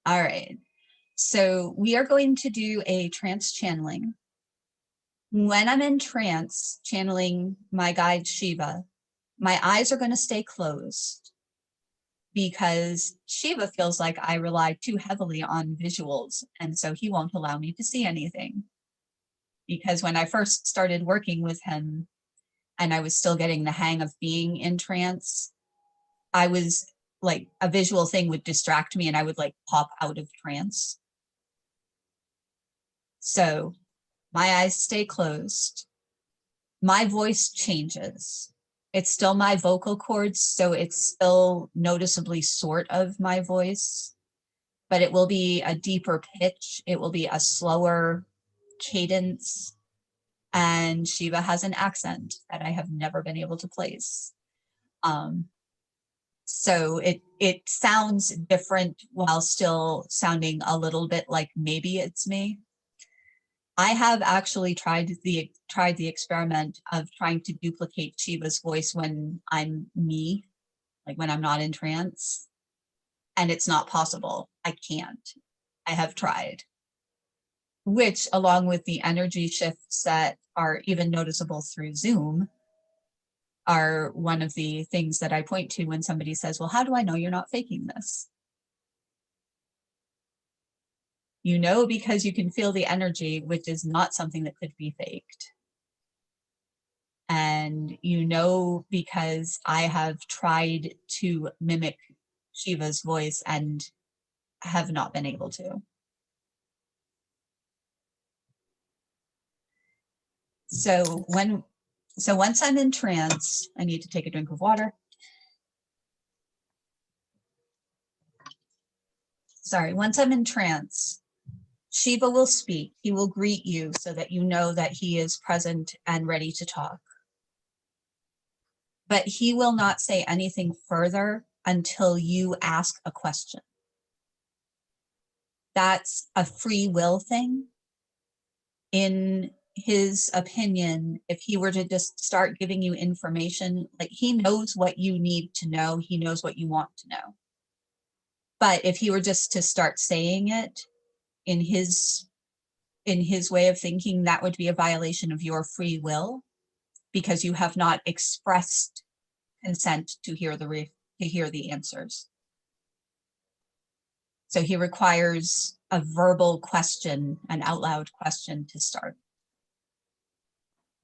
All right. So we are going to do a trance channeling. When I'm in trance channeling my guide Shiva, my eyes are going to stay closed because Shiva feels like I rely too heavily on visuals, and so he won't allow me to see anything. Because when I first started working with him and I was still getting the hang of being in trance, I was like, a visual thing would distract me and I would like pop out of trance. So my eyes stay closed. My voice changes. It's still my vocal cords, so it's still noticeably sort of my voice, but it will be a deeper pitch. It will be a slower cadence. And Shiva has an accent that I have never been able to place. So it sounds different while still sounding a little bit like maybe it's me. I have actually tried the experiment of trying to duplicate Shiva's voice when I'm me, like when I'm not in trance, and it's not possible. I can't. I have tried, which along with the energy shifts that are even noticeable through Zoom are one of the things that I point to when somebody says, well, how do I know you're not faking this? You know, because you can feel the energy, which is not something that could be faked. And you know, because I have tried to mimic Shiva's voice and have not been able to. So once I'm in trance, I need to take a drink of water. Sorry, once I'm in trance, Shiva will speak. He will greet you so that you know that he is present and ready to talk. But he will not say anything further until you ask a question. That's a free will thing. In his opinion, if he were to just start giving you information, like he knows what you need to know, he knows what you want to know. But if he were just to start saying it in his way of thinking, that would be a violation of your free will because you have not expressed consent to hear the answers. So he requires a verbal question, an out loud question to start.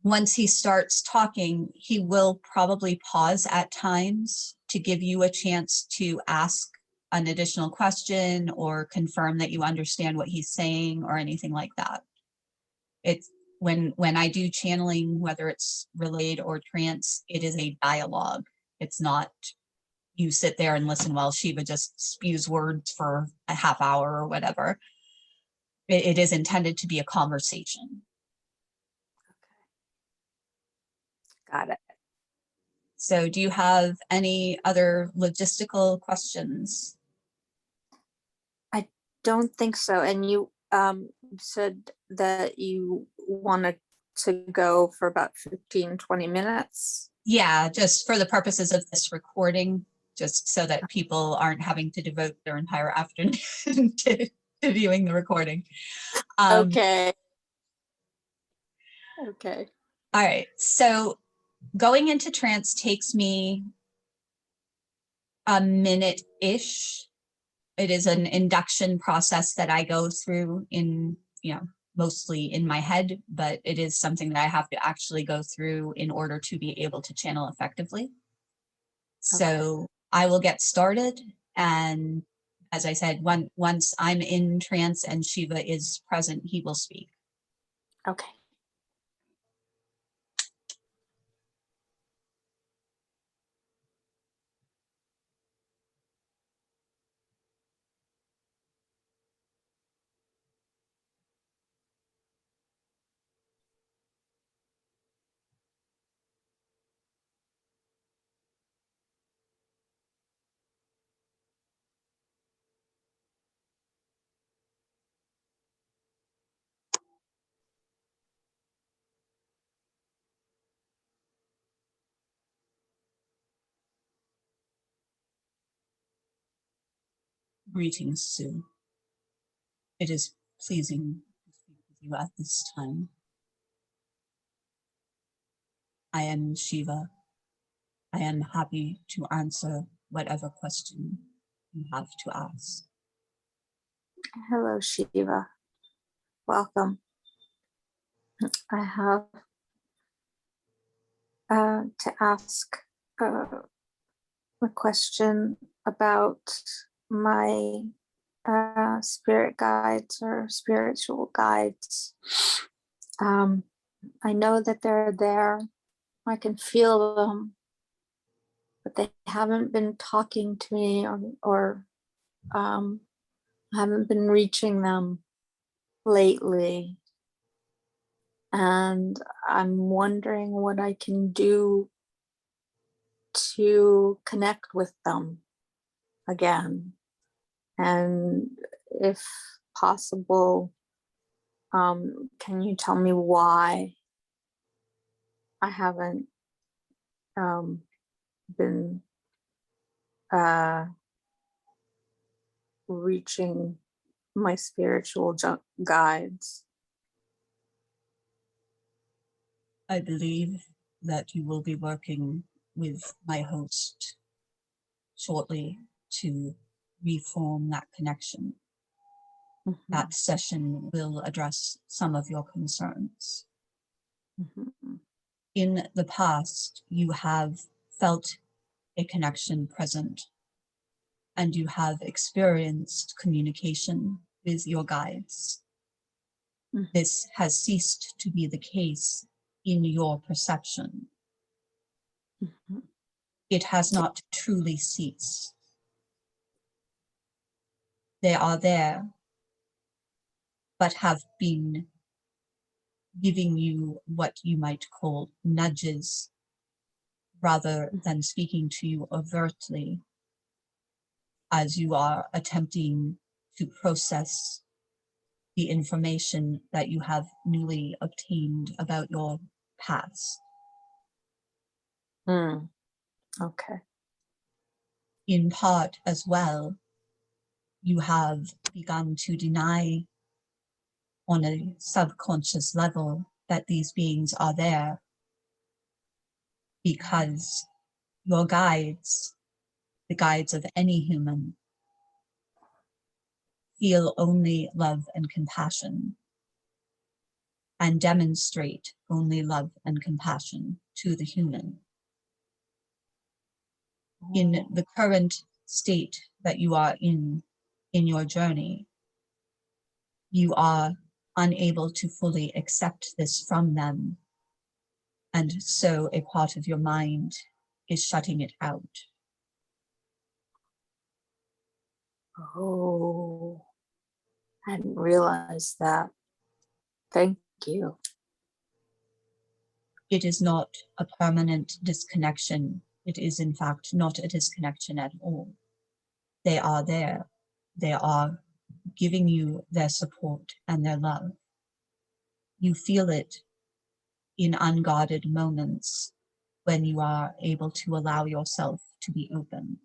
Once he starts talking, he will probably pause at times to give you a chance to ask an additional question or confirm that you understand what he's saying or anything like that. It's when I do channeling, whether it's relayed or trance, it is a dialogue. It's not you sit there and listen while Shiva just spews words for a half hour or whatever. It is intended to be a conversation. Got it. So do you have any other logistical questions? I don't think so. And you said that you wanted to go for about 15-20 minutes. Yeah, just for the purposes of this recording, just so that people aren't having to devote their entire afternoon to viewing the recording. Okay. Okay. All right. So going into trance takes me a minute-ish. It is an induction process that I go through in, mostly in my head, but it is something that I have to actually go through in order to be able to channel effectively. So I will get started. And as I said, once I'm in trance and Shiva is present, he will speak. Okay. Greetings, Sue. It is pleasing to speak with you at this time. I am Shiva. I am happy to answer whatever question you have to ask. Hello, Shiva. Welcome. I have to ask a question about my spirit guides or spiritual guides. I know that they're there. I can feel them, but they haven't been talking to me or haven't been reaching them lately. And I'm wondering what I can do to connect with them again. And if possible, can you tell me why I haven't been reaching my spiritual guides? I believe that you will be working with my host shortly to reform that connection. Mm-hmm. That session will address some of your concerns. Mm-hmm. In the past, you have felt a connection present and you have experienced communication with your guides. Mm-hmm. This has ceased to be the case in your perception. Mm-hmm. It has not truly ceased. They are there, but have been giving you what you might call nudges rather than speaking to you overtly as you are attempting to process the information that you have newly obtained about your past. Okay. In part as well, you have begun to deny on a subconscious level that these beings are there because your guides, the guides of any human, feel only love and compassion and demonstrate only love and compassion to the human. In the current state that you are in your journey, you are unable to fully accept this from them. And so a part of your mind is shutting it out. Oh, I hadn't realized that. Thank you. It is not a permanent disconnection. It is, in fact, not a disconnection at all. They are there. They are giving you their support and their love. You feel it in unguarded moments when you are able to allow yourself to be open.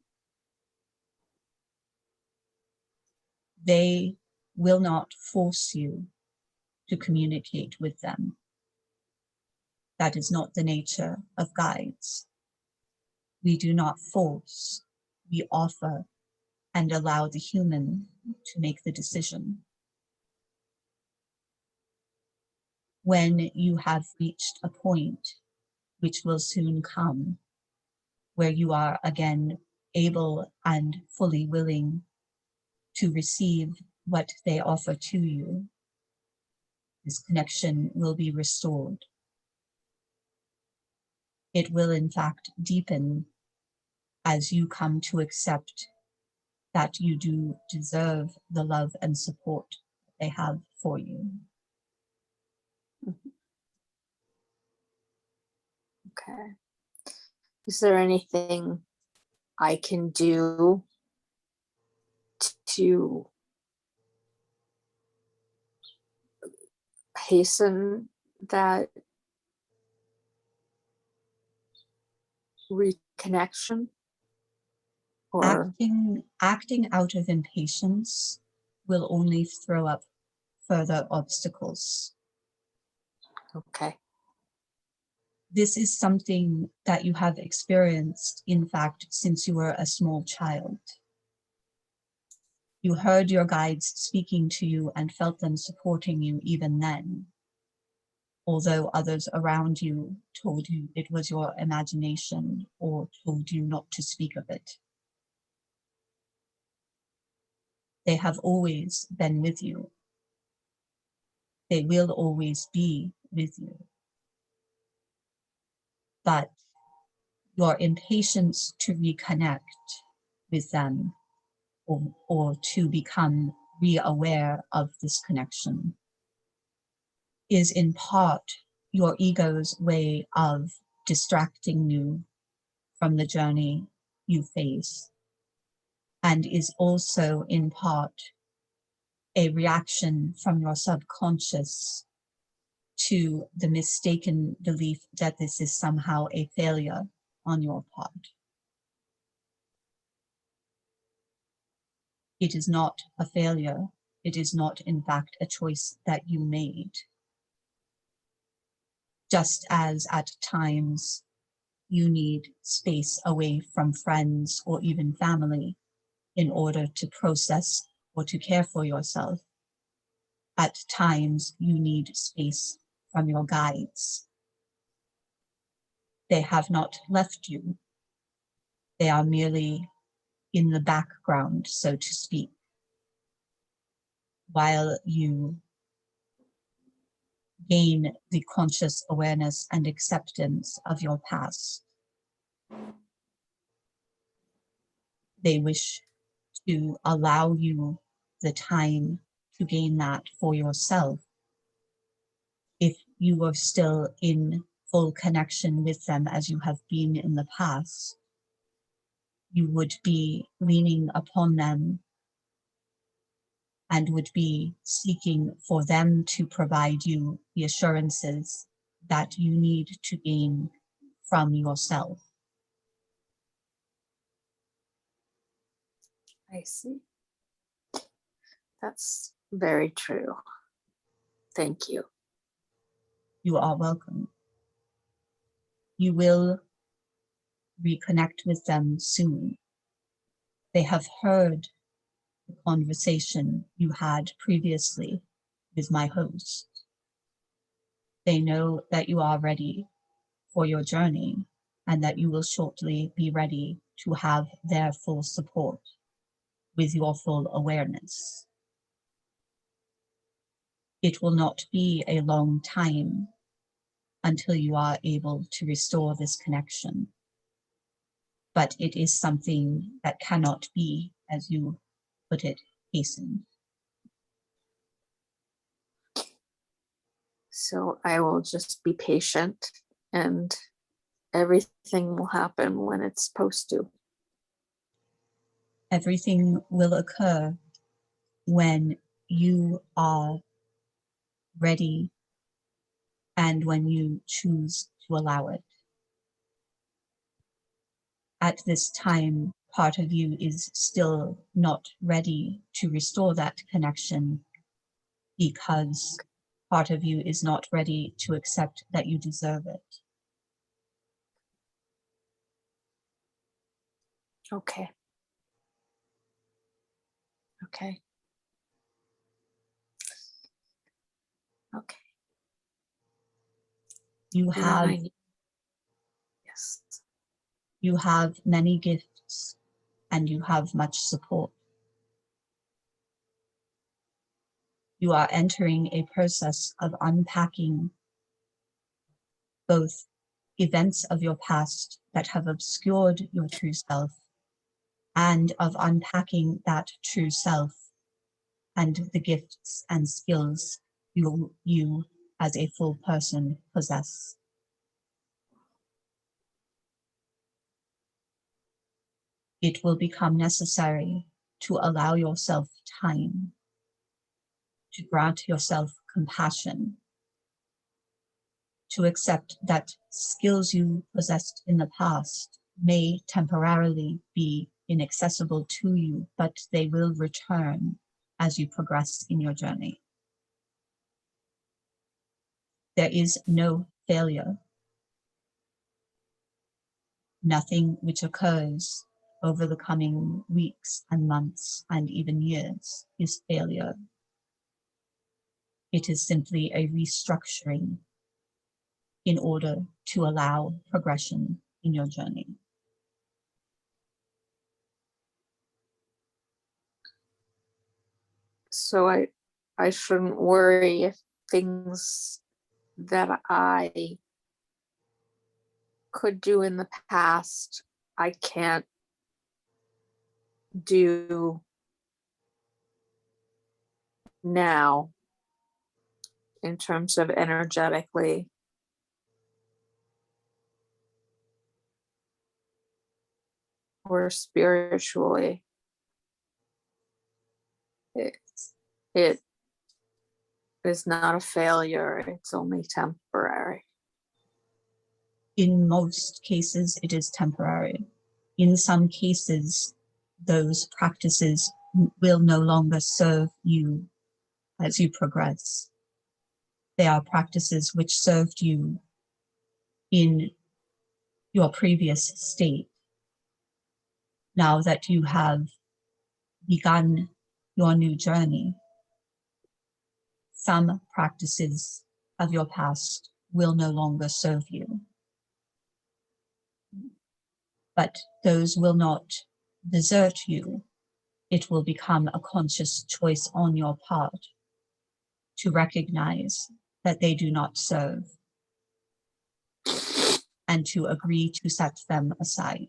They will not force you to communicate with them. That is not the nature of guides. We do not force, we offer and allow the human to make the decision. When you have reached a point, which will soon come, where you are again able and fully willing to receive what they offer to you, this connection will be restored. It will, in fact, deepen as you come to accept that you do deserve the love and support they have for you. Okay. Is there anything I can do to hasten that reconnection? Or Acting out of impatience will only throw up further obstacles. Okay. This is something that you have experienced, in fact, since you were a small child. You heard your guides speaking to you and felt them supporting you even then, although others around you told you it was your imagination or told you not to speak of it. They have always been with you. They will always be with you. But your impatience to reconnect with them or to become re-aware of this connection is in part your ego's way of distracting you from the journey you face, and is also in part a reaction from your subconscious to the mistaken belief that this is somehow a failure on your part. It is not a failure. It is not, in fact, a choice that you made. Just as at times you need space away from friends or even family in order to process or to care for yourself, at times you need space from your guides. They have not left you. They are merely in the background, so to speak, while you gain the conscious awareness and acceptance of your past. They wish to allow you the time to gain that for yourself. If you are still in full connection with them as you have been in the past, you would be leaning upon them and would be seeking for them to provide you the assurances that you need to gain from yourself. I see. That's very true. Thank you. You are welcome. You will reconnect with them soon. They have heard the conversation you had previously with my host. They know that you are ready for your journey and that you will shortly be ready to have their full support with your full awareness. It will not be a long time until you are able to restore this connection, but it is something that cannot be, as you put it, hastened. So I will just be patient and everything will happen when it's supposed to. Everything will occur when you are ready and when you choose to allow it. At this time, part of you is still not ready to restore that connection because part of you is not ready to accept that you deserve it. Okay. Okay. Okay. You And then have yes. You have many gifts and you have much support. You are entering a process of unpacking both events of your past that have obscured your true self and of unpacking that true self and the gifts and skills you as a full person possess. It will become necessary to allow yourself time, to grant yourself compassion, to accept that skills you possessed in the past may temporarily be inaccessible to you, but they will return as you progress in your journey. There is no failure. Nothing which occurs over the coming weeks and months and even years is failure. It is simply a restructuring in order to allow progression in your journey. So I shouldn't worry if things that I could do in the past, I can't do now in terms of energetically. Or spiritually. It is not a failure, it's only temporary. In most cases, it is temporary. In some cases, those practices will no longer serve you as you progress. They are practices which served you in your previous state. Now that you have begun your new journey, some practices of your past will no longer serve you. But those will not desert you. It will become a conscious choice on your part to recognize that they do not serve and to agree to set them aside.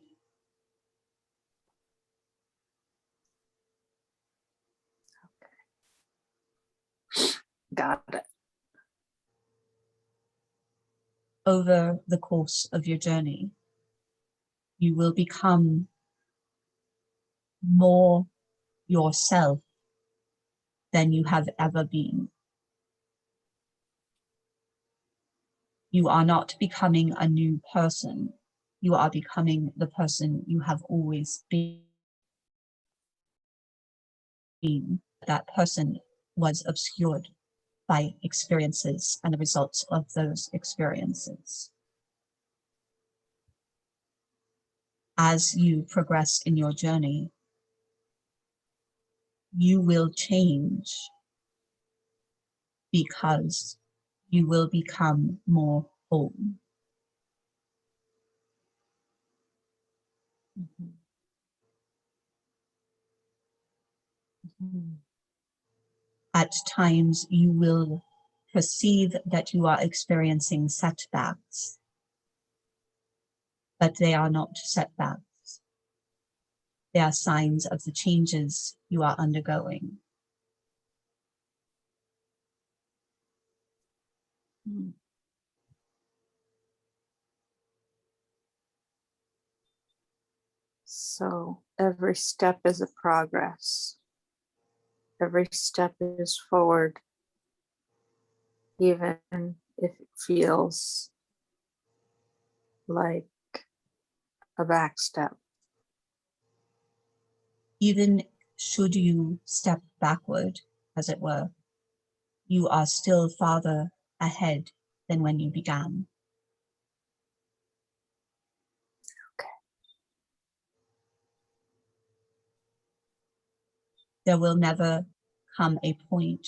Got it. Over the course of your journey, you will become more yourself than you have ever been. You are not becoming a new person. You are becoming the person you have always been. That person was obscured by experiences and the results of those experiences. As you progress in your journey, you will change because you will become more whole. Mm-hmm. Mm-hmm. At times, you will perceive that you are experiencing setbacks, but they are not setbacks. They are signs of the changes you are undergoing. Mm. So every step is a progress. Every step is forward, even if it feels like a back step. Even should you step backward, as it were, you are still farther ahead than when you began. Okay. There will never come a point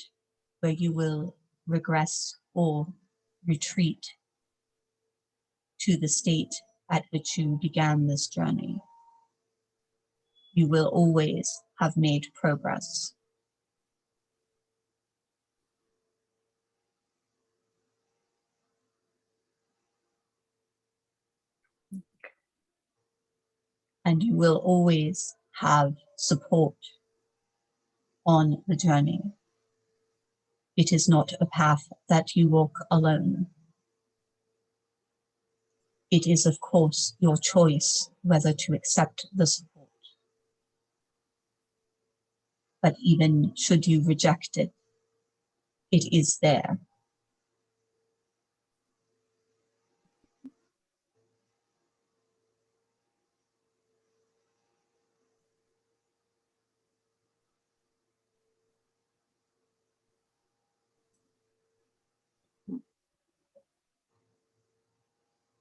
where you will regress or retreat to the state at which you began this journey. You will always have made progress. And you will always have support on the journey. It is not a path that you walk alone. It is, of course, your choice whether to accept the support. But even should you reject it, it is there.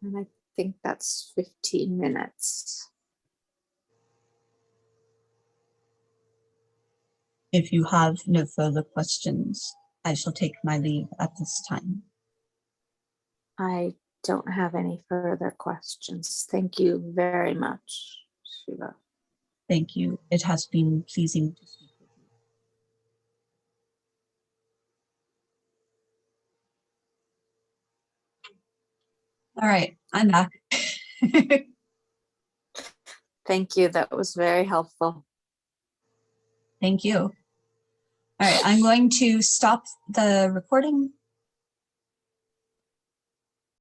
And I think that's 15 minutes. If you have no further questions, I shall take my leave at this time. I don't have any further questions. Thank you very much, Shiva. Thank you. It has been pleasing to speak with you. All right, I'm back. Thank you. That was very helpful. Thank you. All right, I'm going to stop the recording